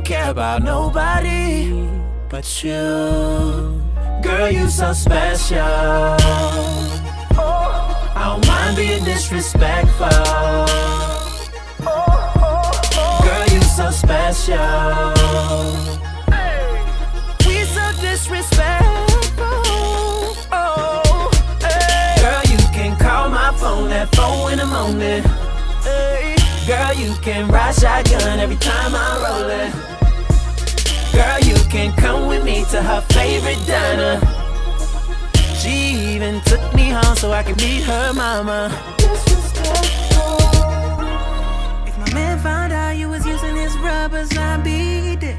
don't care about nobody but you. Girl, you so special. I don't mind being disrespectful. Girl, you so special. We so disrespectful. Girl, you can call my phone at 4 in the morning. Girl, you can ride shotgun every time I'm rolling. Girl, you can come with me to her favorite diner. She even took me home so I could meet her mama. If my man found out you was using his rubbers, I'd be dead.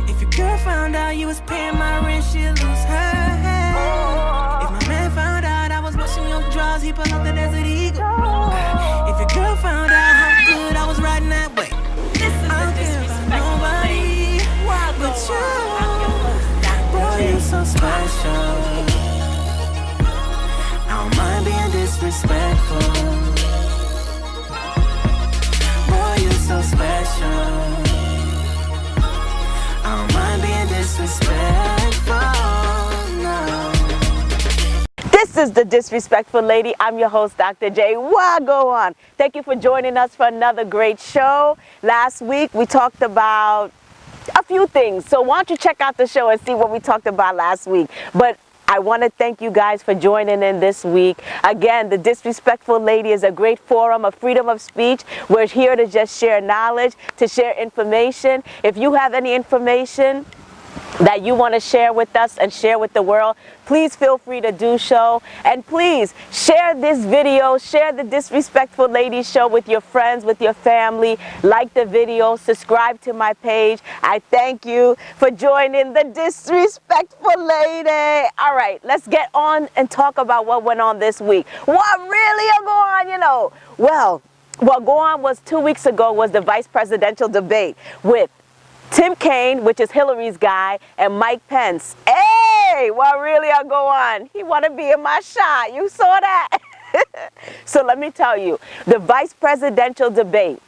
If your girl found out you was paying my rent, she'd lose her head. If my man found out I was washing your drawers, he pull out the Desert Eagle. If your girl found out how good I was riding that way, I don't care about nobody but you. Boy, you so special. I don't mind being disrespectful. Boy, you so special. I don't mind being disrespectful, no. This is the Disrespectful Lady. I'm your host, Dr. J. Why go on? Thank you for joining us for another great show. Last week, we talked about a few things. So why don't you check out the show and see what we talked about last week. But I want to thank you guys for joining in this week. Again, the Disrespectful Lady is a great forum of freedom of speech. We're here to just share knowledge, to share information. If you have any information that you want to share with us and share with the world, please feel free to do so. And please share this video, share the Disrespectful Lady show with your friends, with your family. Like the video, subscribe to my page. I thank you for joining the Disrespectful Lady. All right, let's get on and talk about what went on this week. What really are going on, you know? Well, what go on was 2 weeks ago was the vice presidential debate with Tim Kaine, which is Hillary's guy, and Mike Pence. Hey, what really are go on? He want to be in my shot. You saw that? So let me tell you, the vice presidential debate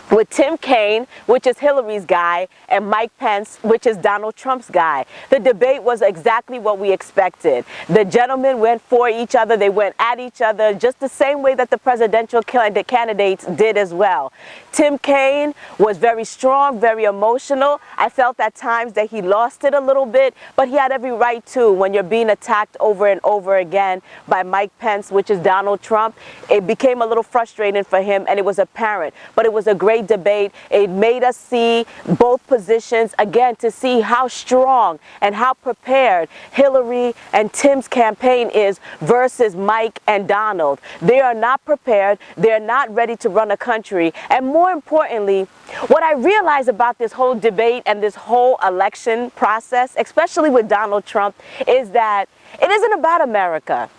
with Tim Kaine, which is Hillary's guy, and Mike Pence, which is Donald Trump's guy. The debate was exactly what we expected. The gentlemen went for each other. They went at each other just the same way that the presidential candidates did as well. Tim Kaine was very strong, very emotional. I felt at times that he lost it a little bit, but he had every right to. When you're being attacked over and over again by Mike Pence, which is Donald Trump, it became a little frustrating for him, and it was apparent. But it was a great debate. It made us see both positions again, to see how strong and how prepared Hillary and Tim's campaign is versus Mike and Donald. They are not prepared. They're not ready to run a country. And more importantly, what I realize about this whole debate and this whole election process, especially with Donald Trump, is that it isn't about America.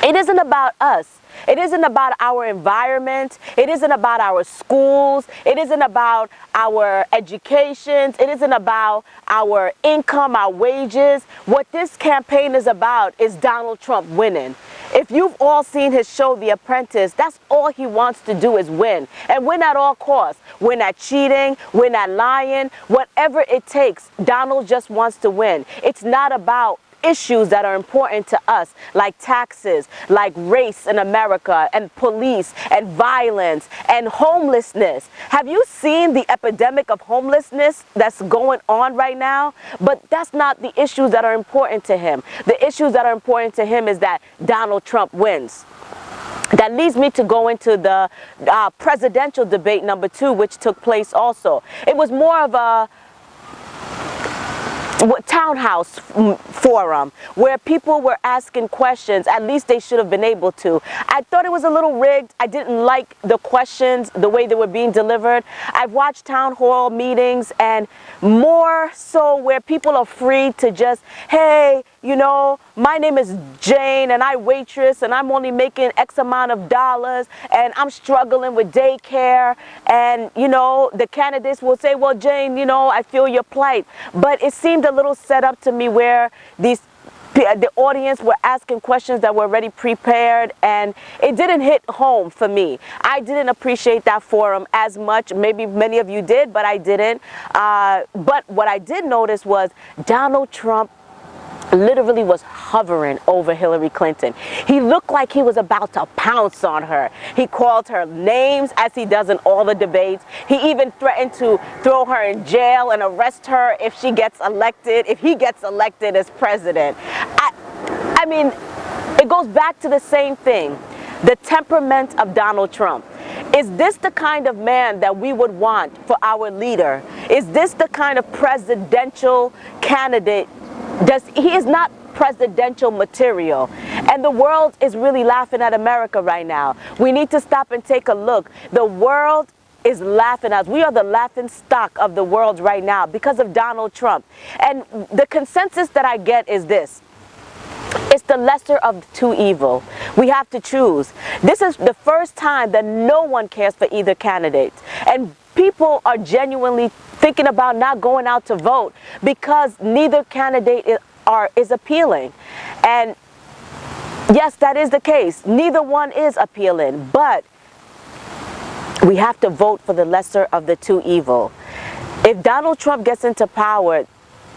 It isn't about us. It isn't about our environment. It isn't about our schools. It isn't about our educations. It isn't about our income, our wages. What this campaign is about is Donald Trump winning. If you've all seen his show, The Apprentice, that's all he wants to do is win. And win at all costs. Win at cheating, win at lying, whatever it takes. Donald just wants to win. It's not about issues that are important to us, like taxes, like race in America, and police, and violence, and homelessness. Have you seen the epidemic of homelessness that's going on right now? But that's not the issues that are important to him. The issues that are important to him is that Donald Trump wins. That leads me to go into the presidential debate number 2, which took place also. It was more of a townhouse forum where people were asking questions. At least they should have been able to. I thought it was a little rigged. I didn't like the questions, the way they were being delivered. I've watched town hall meetings, and more so where people are free to just, hey, you know, my name is Jane and I waitress and I'm only making X amount of dollars and I'm struggling with daycare, and you know, the candidates will say, well, Jane, you know, I feel your plight. But it seemed a little set up to me where these the audience were asking questions that were already prepared, and it didn't hit home for me. I didn't appreciate that forum as much. Maybe many of you did, but I didn't. But what I did notice was Donald Trump literally was hovering over Hillary Clinton. He looked like he was about to pounce on her. He called her names as he does in all the debates. He even threatened to throw her in jail and arrest her if he gets elected as president. I mean, it goes back to the same thing, the temperament of Donald Trump. Is this the kind of man that we would want for our leader? Is this the kind of presidential candidate? He is not presidential material, and the world is really laughing at America right now. We need to stop and take a look. The world is laughing at us. We are the laughing stock of the world right now because of Donald Trump. And the consensus that I get is this: it's the lesser of the two evil. We have to choose. This is the first time that no one cares for either candidate, and people are genuinely thinking about not going out to vote because neither candidate is appealing. And yes, that is the case. Neither one is appealing, but we have to vote for the lesser of the two evil. If Donald Trump gets into power,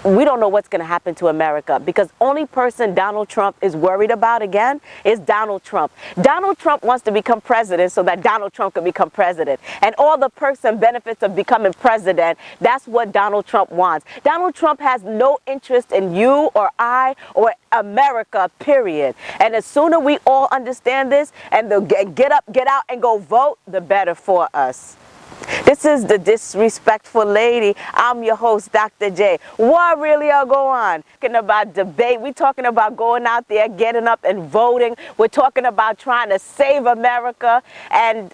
we don't know what's going to happen to America, because only person Donald Trump is worried about again is Donald Trump. Donald Trump wants to become president so that Donald Trump can become president. And all the perks and benefits of becoming president, that's what Donald Trump wants. Donald Trump has no interest in you or I or America, period. And the sooner we all understand this and get up, get out and go vote, the better for us. This is the Disrespectful Lady. I'm your host, Dr. J. What really are going on? Talking about debate. We're talking about going out there, getting up and voting. We're talking about trying to save America. And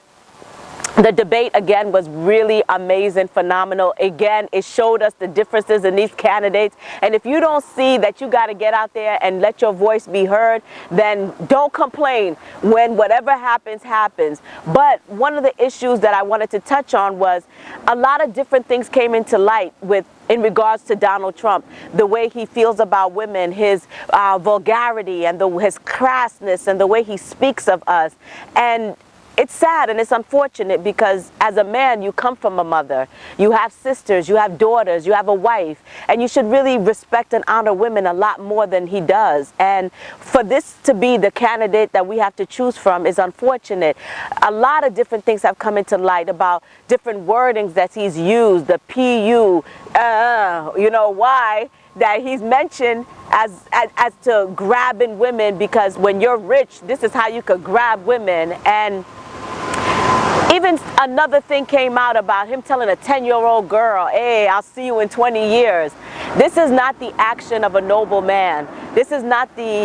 the debate, again, was really amazing, phenomenal. Again, it showed us the differences in these candidates. And if you don't see that you got to get out there and let your voice be heard, then don't complain when whatever happens, happens. But one of the issues that I wanted to touch on was a lot of different things came into light in regards to Donald Trump, the way he feels about women, his vulgarity and his crassness and the way he speaks of us. And it's sad and it's unfortunate because as a man, you come from a mother. You have sisters, you have daughters, you have a wife, and you should really respect and honor women a lot more than he does. And for this to be the candidate that we have to choose from is unfortunate. A lot of different things have come into light about different wordings that he's used, the PU, you know why, that he's mentioned as to grabbing women, because when you're rich, this is how you could grab women. And even another thing came out about him telling a 10-year-old girl, hey, I'll see you in 20 years. This is not the action of a noble man. This is not the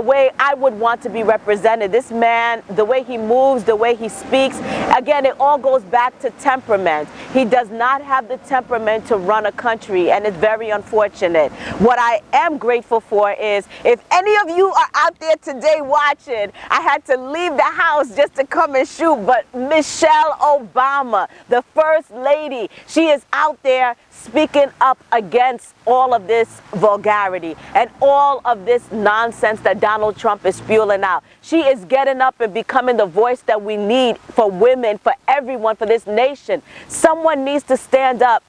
way I would want to be represented. This man, the way he moves, the way he speaks, again, it all goes back to temperament. He does not have the temperament to run a country, and it's very unfortunate. What I am grateful for is, if any of you are out there today watching, I had to leave the house just to come and shoot, but Michelle Obama, the First Lady, she is out there speaking up against all of this vulgarity and all of this nonsense that Donald Trump is spewing out. She is getting up and becoming the voice that we need for women, for everyone, for this nation. Someone needs to stand up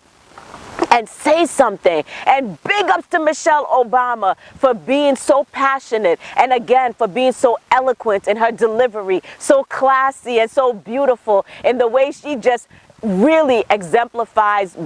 and say something. And big ups to Michelle Obama for being so passionate, and again for being so eloquent in her delivery, so classy and so beautiful in the way she just really exemplifies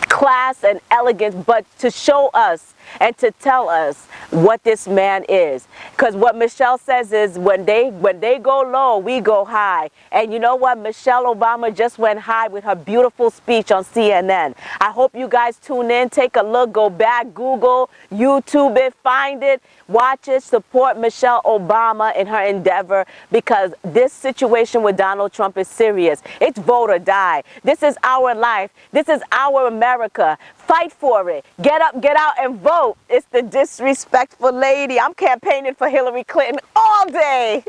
class and elegance, but to show us and to tell us what this man is. Because what Michelle says is, when they go low, we go high. And you know what? Michelle Obama just went high with her beautiful speech on CNN. I hope you guys tune in, take a look, go back, Google, YouTube it, find it, watch it, support Michelle Obama in her endeavor, because this situation with Donald Trump is serious. It's vote or die. This is our life. This is our America. Fight for it. Get up, get out, and vote. It's the Disrespectful Lady. I'm campaigning for Hillary Clinton all day.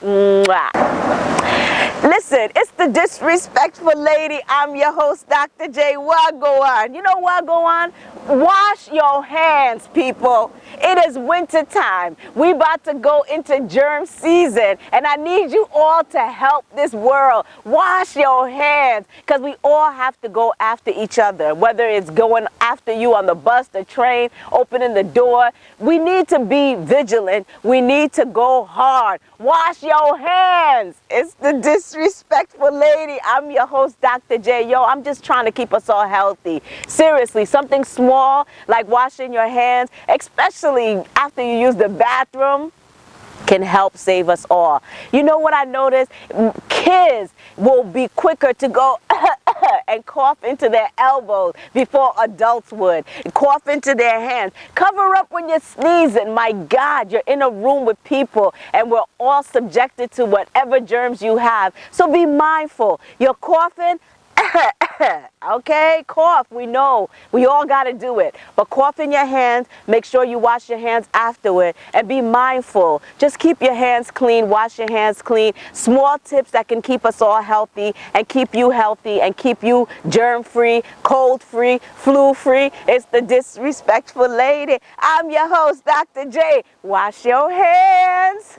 Mwah. Listen, it's the Disrespectful Lady. I'm your host, Dr. J. Wagwan. You know Wagwan? Wash your hands, people. It is winter time. We about to go into germ season, and I need you all to help this world. Wash your hands, because we all have to go after each other, whether it's going after you on the bus, the train, opening the door. We need to be vigilant. We need to go hard. Wash your hands. It's the Disrespectful Lady. I'm your host, Dr. J. Yo, I'm just trying to keep us all healthy. Seriously, something small like washing your hands, especially after you use the bathroom, can help save us all. You know what I noticed? Kids will be quicker to go and cough into their elbows before adults would. Cough into their hands. Cover up when you're sneezing. My God, you're in a room with people and we're all subjected to whatever germs you have. So be mindful. You're coughing. Okay, cough, we know, we all got to do it, but cough in your hands, make sure you wash your hands afterward, and be mindful. Just keep your hands clean, wash your hands clean. Small tips that can keep us all healthy and keep you healthy and keep you germ-free, cold-free, flu-free. It's the Disrespectful Lady. I'm your host, Dr. J. Wash your hands.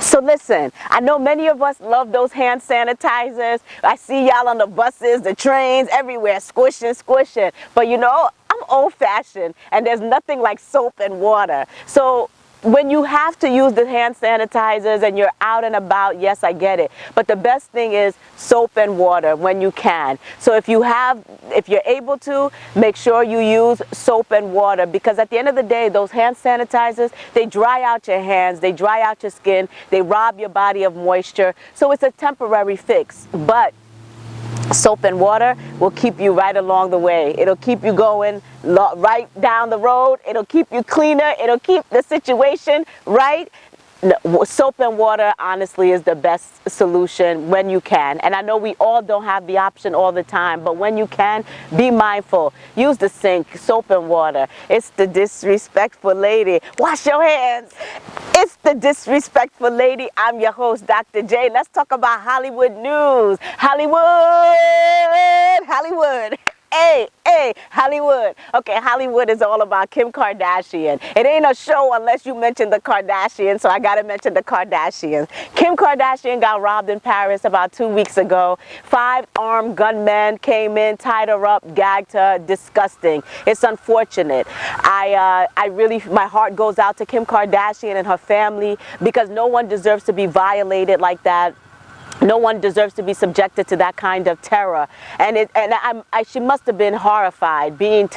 So listen, I know many of us love those hand sanitizers. I see y'all on the buses, the trains, everywhere, squishing, squishing. But you know, I'm old-fashioned, and there's nothing like soap and water. So when you have to use the hand sanitizers and you're out and about, yes, I get it. But the best thing is soap and water when you can. So if you're able to, make sure you use soap and water, because at the end of the day, those hand sanitizers, they dry out your hands, they dry out your skin, they rob your body of moisture. So it's a temporary fix. But soap and water will keep you right along the way. It'll keep you going right down the road. It'll keep you cleaner. It'll keep the situation right. Soap and water, honestly, is the best solution when you can. And I know we all don't have the option all the time, but when you can, be mindful. Use the sink, soap and water. It's the Disrespectful Lady. Wash your hands. It's the Disrespectful Lady. I'm your host, Dr. J. Let's talk about Hollywood news. Hollywood. Hey, Hollywood. Okay, Hollywood is all about Kim Kardashian. It ain't a show unless you mention the Kardashians, so I gotta mention the Kardashians. Kim Kardashian got robbed in Paris about 2 weeks ago. 5 armed gunmen came in, tied her up, gagged her. Disgusting. It's unfortunate. My heart goes out to Kim Kardashian and her family, because no one deserves to be violated like that. No one deserves to be subjected to that kind of terror. And she must have been horrified, being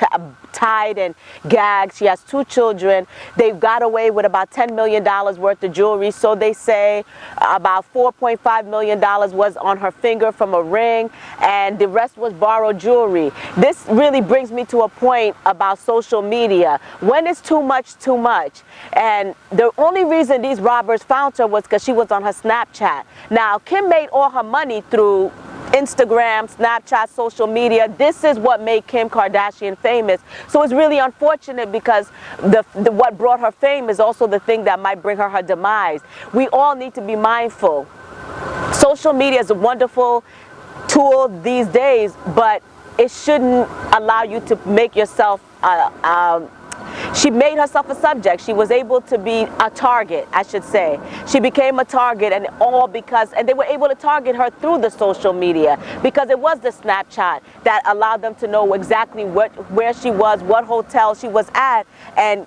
tied and gagged. She has 2 children. They got away with about $10 million worth of jewelry. So they say about $4.5 million was on her finger from a ring, and the rest was borrowed jewelry. This really brings me to a point about social media. When is too much too much? And the only reason these robbers found her was because she was on her Snapchat. Now, Kim made all her money through Instagram, Snapchat, social media. This is what made Kim Kardashian famous. So it's really unfortunate, because what brought her fame is also the thing that might bring her demise. We all need to be mindful. Social media is a wonderful tool these days, but it shouldn't allow you to make yourself she made herself a subject. She was able to be a target, I should say. She became a target, and they were able to target her through the social media, because it was the Snapchat that allowed them to know exactly where she was, what hotel she was at, and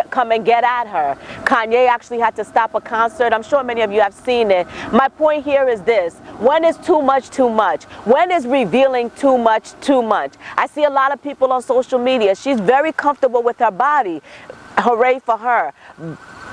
come and get at her. Kanye actually had to stop a concert. I'm sure many of you have seen it. My point here is this: when is too much too much? When is revealing too much too much? I see a lot of people on social media. She's very comfortable with her body. Hooray for her.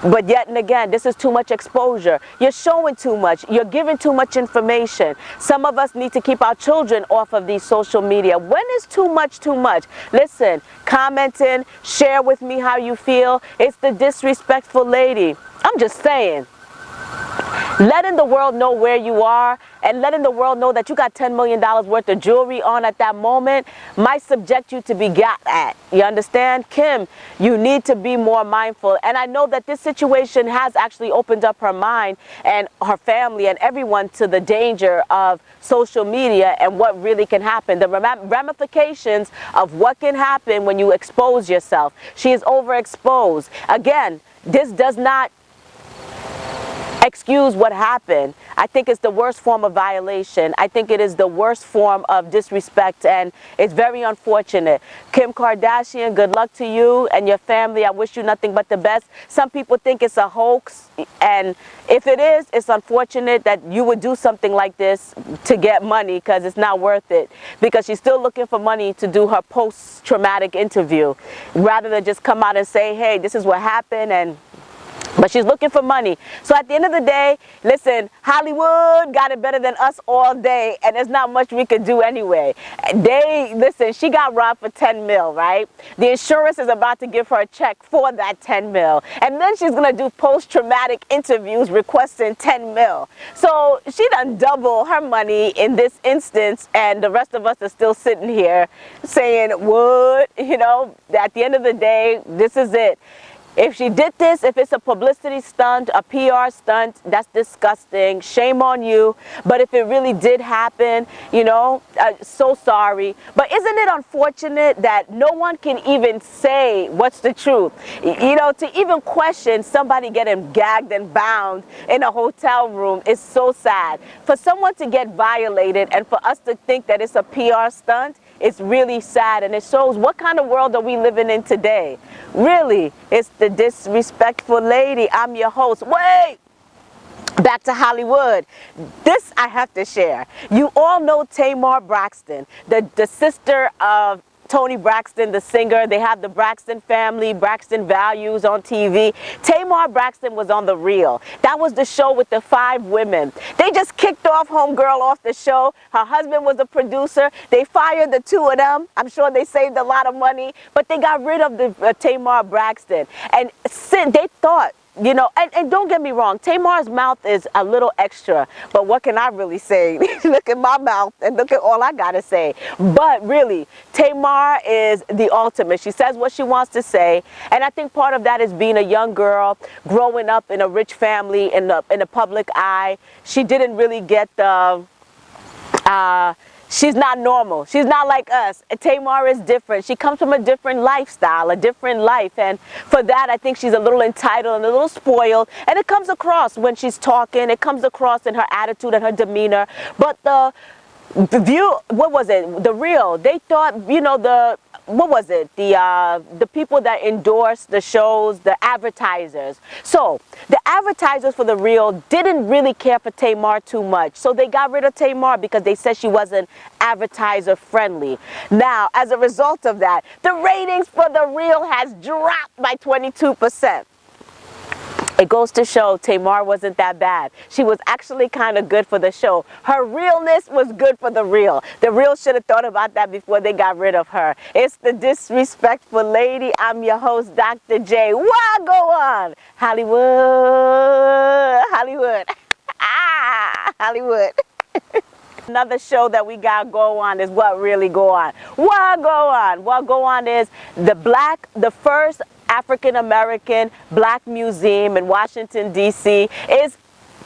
But yet and again, this is too much exposure. You're showing too much. You're giving too much information. Some of us need to keep our children off of these social media. When is too much too much? Listen, comment in, share with me how you feel. It's the Disrespectful Lady. I'm just saying. Letting the world know where you are and letting the world know that you got $10 million worth of jewelry on at that moment might subject you to be got at. You understand? Kim, you need to be more mindful. And I know that this situation has actually opened up her mind and her family and everyone to the danger of social media and what really can happen, the ramifications of what can happen when you expose yourself. She is overexposed. Again, this does not excuse what happened. I think it's the worst form of violation. I think it is the worst form of disrespect, and it's very unfortunate. Kim Kardashian, good luck to you and your family. I wish you nothing but the best. Some people think it's a hoax, and if it is, it's unfortunate that you would do something like this to get money, because it's not worth it, because she's still looking for money to do her post-traumatic interview rather than just come out and say, hey, this is what happened, but she's looking for money. So at the end of the day, listen, Hollywood got it better than us all day, and there's not much we could do anyway. Listen, she got robbed for 10 mil, right? The insurance is about to give her a check for that 10 mil. And then she's going to do post-traumatic interviews requesting 10 mil. So she done double her money in this instance, and the rest of us are still sitting here saying, what? You know, at the end of the day, this is it. If she did this, if it's a publicity stunt, a PR stunt, that's disgusting. Shame on you. But if it really did happen, you know, so sorry. But isn't it unfortunate that no one can even say what's the truth? You know, to even question somebody getting gagged and bound in a hotel room is so sad. For someone to get violated and for us to think that it's a PR stunt, it's really sad, and it shows what kind of world are we living in today. Really, it's the Disrespectful Lady. I'm your host. Wait! Back to Hollywood. This I have to share. You all know Tamar Braxton, the sister of Toni Braxton, the singer. They have the Braxton family, Braxton Values on TV. Tamar Braxton was on The Real. That was the show with the 5 women. They just kicked off homegirl off the show. Her husband was a producer. They fired the 2 of them. I'm sure they saved a lot of money, but they got rid of the Tamar Braxton. And since they thought, you know, and don't get me wrong, Tamar's mouth is a little extra, but what can I really say? Look at my mouth and look at all I gotta say. But really, Tamar is the ultimate. She says what she wants to say, and I think part of that is being a young girl, growing up in a rich family, in the public eye. She didn't really get the she's not normal. She's not like us. Tamar is different. She comes from a different lifestyle, a different life. And for that, I think she's a little entitled and a little spoiled. And it comes across when she's talking. It comes across in her attitude and her demeanor. But the view, what was it? The Real. They thought, you know, what was it? The people that endorse the shows, the advertisers. So the advertisers for The Real didn't really care for Tamar too much. So they got rid of Tamar because they said she wasn't advertiser friendly. Now, as a result of that, the ratings for The Real has dropped by 22%. It goes to show Tamar wasn't that bad. She was actually kind of good for the show. Her realness was good for The Real. The Real should have thought about that before they got rid of her. It's the Disrespectful Lady. I'm your host, Dr. J. What go on? Hollywood. Hollywood. Hollywood. Another show that we got go on is What Really Go On. What go on? What go on is the first African-American Black Museum in Washington, D.C. is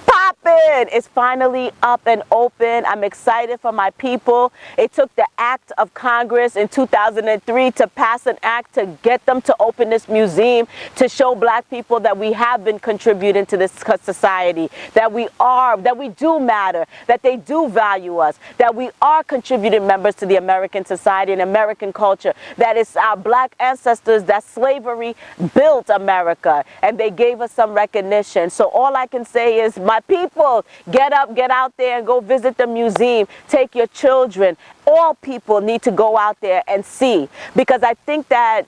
popping. It's finally up and open. I'm excited for my people. It took the act of Congress in 2003 to pass an act to get them to open this museum, to show Black people that we have been contributing to this society, that we do matter, that they do value us, that we are contributing members to the American society and American culture, that it's our Black ancestors, that slavery built America, and they gave us some recognition. So all I can say is, my people, get up, get out there and go visit the museum. Take your children. All people need to go out there and see, because I think that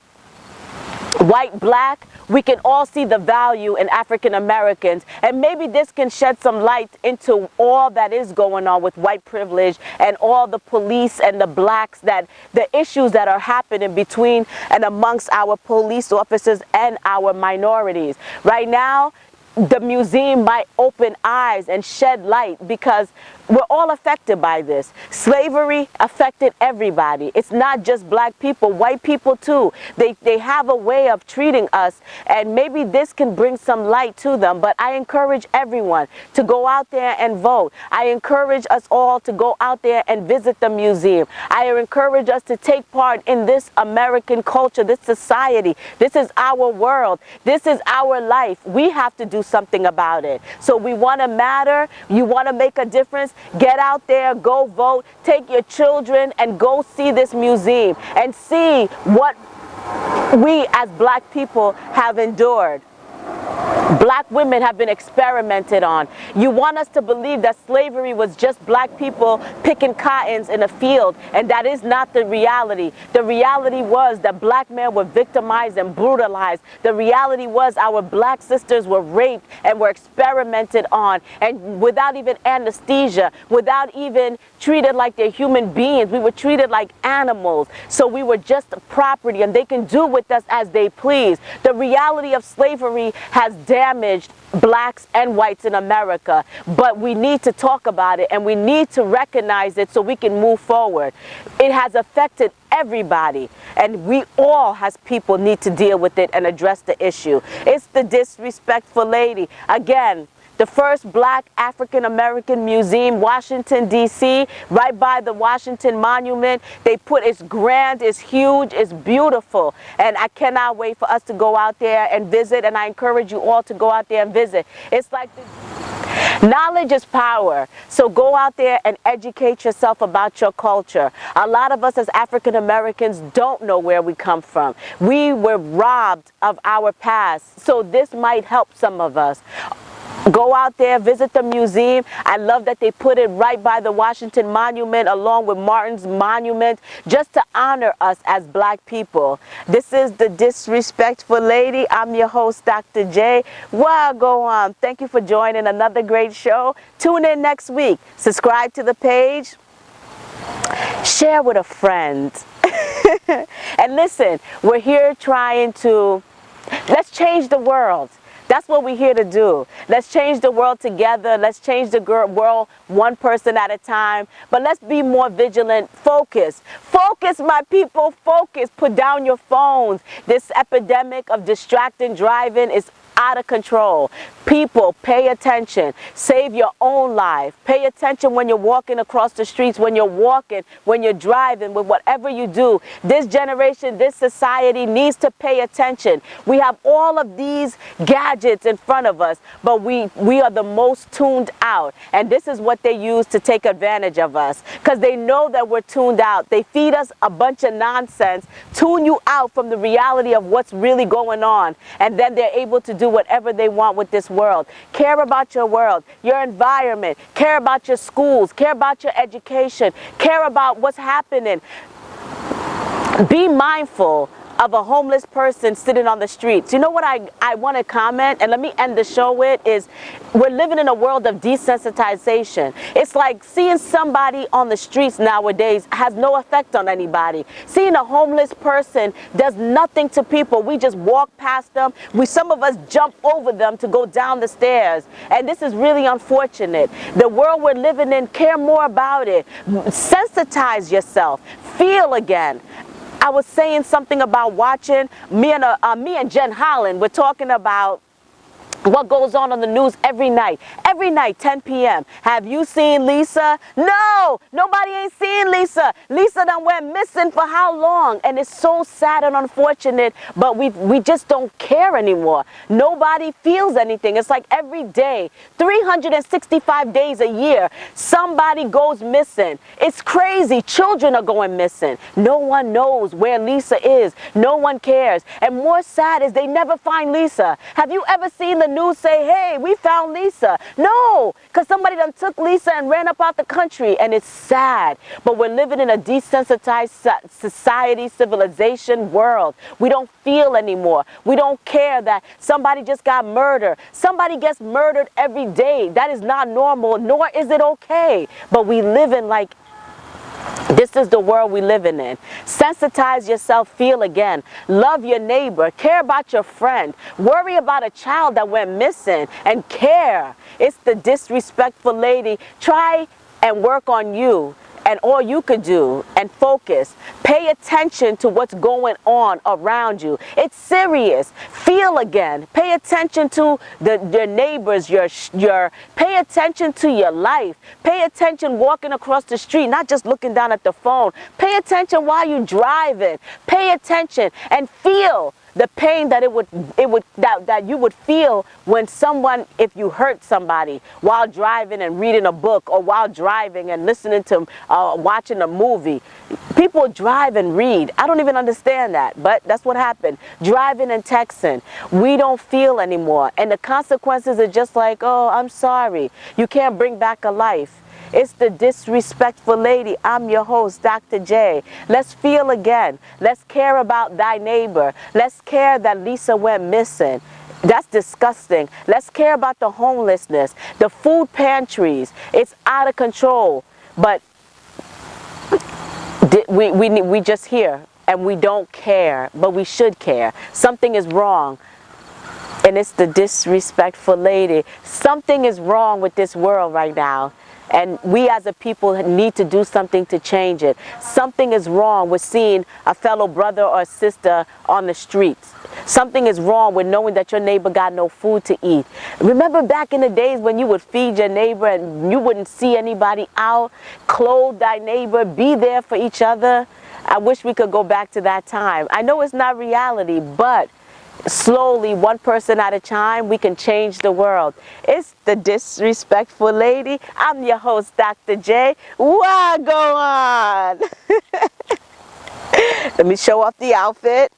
white, Black, we can all see the value in African Americans, and maybe this can shed some light into all that is going on with white privilege and all the police and the Blacks, that the issues that are happening between and amongst our police officers and our minorities. Right now, the museum might open eyes and shed light, because we're all affected by this. Slavery affected everybody. It's not just black people, white people too. They have a way of treating us, and maybe this can bring some light to them. But I encourage everyone to go out there and vote. I encourage us all to go out there and visit the museum. I encourage us to take part in this American culture, this society. This is our world. This is our life. We have to do something about it. So we want to matter. You want to make a difference? Get out there, go vote, take your children and go see this museum and see what we as black people have endured. Black women have been experimented on. You want us to believe that slavery was just black people picking cottons in a field, and that is not the reality. The reality was that black men were victimized and brutalized. The reality was our black sisters were raped and were experimented on, and without even anesthesia, without even treated like they're human beings. We were treated like animals. So we were just property, and they can do with us as they please. The reality of slavery has damaged blacks and whites in America, but we need to talk about it and we need to recognize it so we can move forward. It has affected everybody, and we all as people need to deal with it and address the issue. It's the Disrespectful Lady. Again, the first black African-American museum, Washington, D.C., right by the Washington Monument. They put, it's grand, it's huge, it's beautiful. And I cannot wait for us to go out there and visit, and I encourage you all to go out there and visit. It's like knowledge is power. So go out there and educate yourself about your culture. A lot of us as African Americans don't know where we come from. We were robbed of our past. So this might help some of us. Go out there, visit the museum. I love that they put it right by the Washington Monument along with Martin's Monument, just to honor us as black people. This is the Disrespectful Lady. I'm your host, Dr. J. Well, go on. Thank you for joining another great show. Tune in next week. Subscribe to the page. Share with a friend. And listen, we're here trying to, let's change the world. That's what we're here to do. Let's change the world together. Let's change the world one person at a time. But let's be more vigilant. Focus. Focus, my people. Focus. Put down your phones. This epidemic of distracting driving is out of control. People, pay attention. Save your own life. Pay attention when you're walking across the streets, when you're walking, when you're driving, with whatever you do. This generation, this society needs to pay attention. We have all of these gadgets in front of us, but we are the most tuned out. And this is what they use to take advantage of us, because they know that we're tuned out. They feed us a bunch of nonsense, tune you out from the reality of what's really going on, and then they're able to do whatever they want with this world. Care about your world, your environment, care about your schools, care about your education, care about what's happening. Be mindful of a homeless person sitting on the streets. You know what I want to comment, and let me end the show with, is we're living in a world of desensitization. It's like seeing somebody on the streets nowadays has no effect on anybody. Seeing a homeless person does nothing to people. We just walk past them. Some of us jump over them to go down the stairs. And this is really unfortunate. The world we're living in, care more about it. Sensitize yourself. Feel again. I was saying something about watching, me and Jen Holland were talking about what goes on the news every night, 10 p.m. Have you seen Lisa? No, nobody ain't seen Lisa. Lisa done went missing for how long? And it's so sad and unfortunate, but we just don't care anymore. Nobody feels anything. It's like every day, 365 days a year, somebody goes missing. It's crazy. Children are going missing. No one knows where Lisa is. No one cares. And more sad is they never find Lisa. Have you ever seen the news say, hey, we found Lisa? No, because somebody done took Lisa and ran up out the country, and it's sad. But we're living in a desensitized society, civilization world. We don't feel anymore. We don't care that somebody just got murdered. Somebody gets murdered every day. That is not normal, nor is it okay. But we live in like This is the world we living in. Sensitize yourself, feel again. Love your neighbor, care about your friend. Worry about a child that went missing and care. It's the disrespectful lady. Try and work on you and all you could do and focus. Pay attention to what's going on around you. It's serious. Feel again. Pay attention to your neighbors, pay attention to your life. Pay attention walking across the street, not just looking down at the phone. Pay attention while you're driving. Pay attention and feel the pain that that you would feel when if you hurt somebody while driving and reading a book, or while driving and listening to watching a movie. People drive and read. I don't even understand that, but that's what happened. Driving and texting. We don't feel anymore, and the consequences are just like, oh, I'm sorry. You can't bring back a life. It's the disrespectful lady. I'm your host, Dr. J. Let's feel again. Let's care about thy neighbor. Let's care that Lisa went missing. That's disgusting. Let's care about the homelessness, the food pantries. It's out of control. But we just hear and we don't care, but we should care. Something is wrong. And it's the disrespectful lady. Something is wrong with this world right now. And we as a people need to do something to change it. Something is wrong with seeing a fellow brother or sister on the streets. Something is wrong with knowing that your neighbor got no food to eat. Remember back in the days when you would feed your neighbor and you wouldn't see anybody out? Clothe thy neighbor, be there for each other. I wish we could go back to that time. I know it's not reality, but slowly, one person at a time, we can change the world. It's the disrespectful lady. I'm your host, Dr. J. What go on? Let me show off the outfit.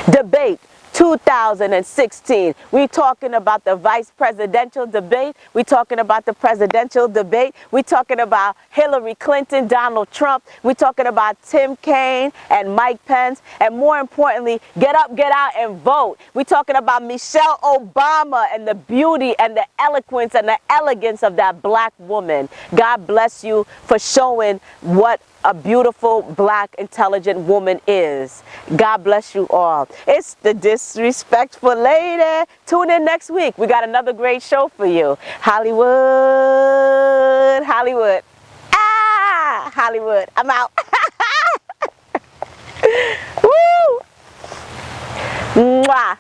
Debate 2016. We're talking about the vice presidential debate. We're talking about the presidential debate. We're talking about Hillary Clinton, Donald Trump. We're talking about Tim Kaine and Mike Pence. And more importantly, get up, get out, and vote. We're talking about Michelle Obama and the beauty and the eloquence and the elegance of that black woman. God bless you for showing what a beautiful, black, intelligent woman is. God bless you all. It's the disrespectful lady. Tune in next week. We got another great show for you. Hollywood, Hollywood. Ah, Hollywood. I'm out. Woo! Mwah.